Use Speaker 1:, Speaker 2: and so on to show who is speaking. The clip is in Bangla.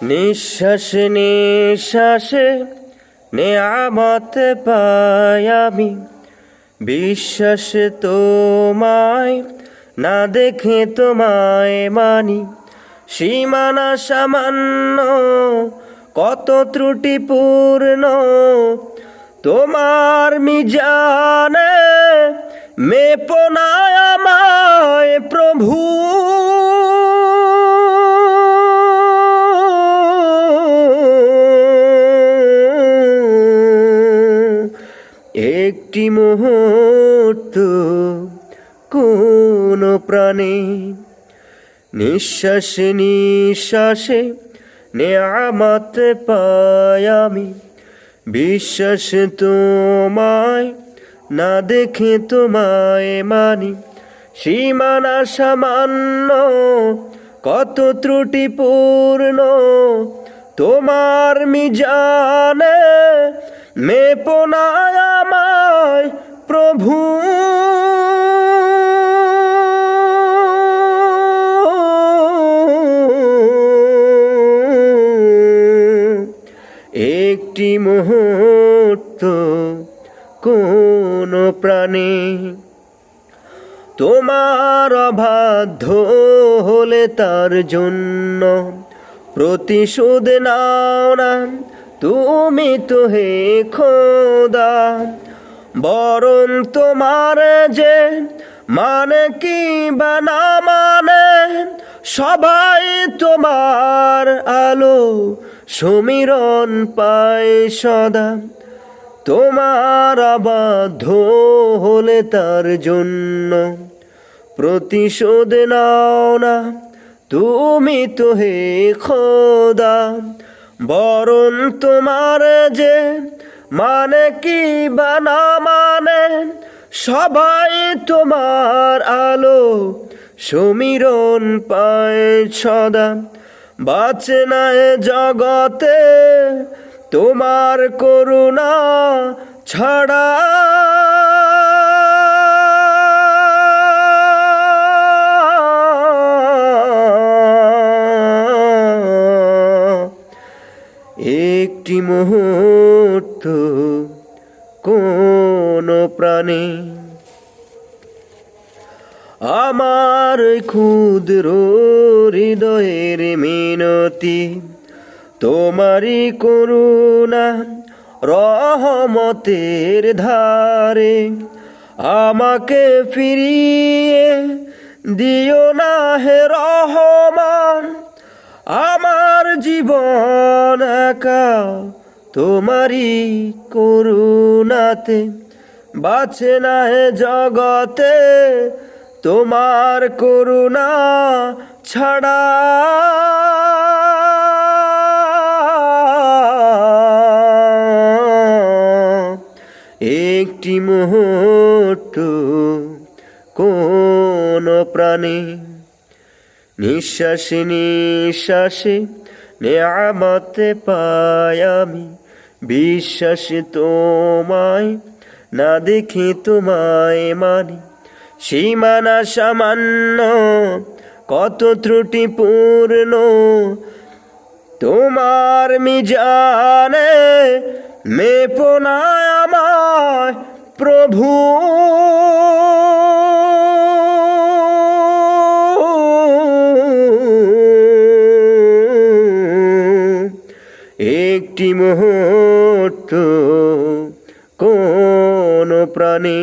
Speaker 1: নিঃশ্বাসে নিঃশ্বাসে নেয়ামত পাই আমি, বিশ্বাসে তোমায় না দেখে তোমায় মানি। সীমানা সামান্য কত ত্রুটিপূর্ণ, তোমার মিজানে মেপো না আমায় প্রভু। একটি মুহূর্ত কোন প্রাণে, নিঃশ্বাসে নিঃশ্বাসে নেয়ামত পাই আমি, বিশ্বাস তোমায় না দেখে তোমায় মানি। সীমানা সামান্য কত ত্রুটিপূর্ণ, তোমার মিজানে মেপো না আমায় প্রভু। একটি মুহূর্ত কোন প্রাণে, তোমার অবাধ্য হলে তার জন্য প্রতিশোধ নাও না তুমি তো হে খোদা। বরং তোমার যে মানে কি বা না মানে, সবাই তোমার আলো সমীরণ পায় সদা। তোমার অবাধ্য হলে তার জন্য প্রতিশোধ নাও না তুমি তো হে খোদা। বরং তোমার যে মানে কি বা না মানে, সবাই তোমার আলো সমীরণ পায় সদা। বাঁচে না এ জগতে তোমার করুণা ছাড়া, একটি মুহূর্ত কোন প্রাণে। আমার ক্ষুদ্র হৃদয়ের মিনতি, তোমারই করুণা রহমতের ধারে আমাকে ফিরিয়ে দিও না হে রহমান। আমার জীবন একা তোমারই করুণাতে, বাঁচে না হে জগতে তোমার করুণা ছাড়া। একটি মুহূর্ত কোন প্রাণে, নিঃশ্বাসে নিঃশ্বাসে নেয়ামত পাই আমি, বিশ্বাসে তোমায় না দেখে তোমায় মানি। সীমানা সামান্য কত ত্রুটিপূর্ণ, তোমার মিজানে মেপো না আমায় প্রভু। একটি মুহূর্ত কোন প্রাণে।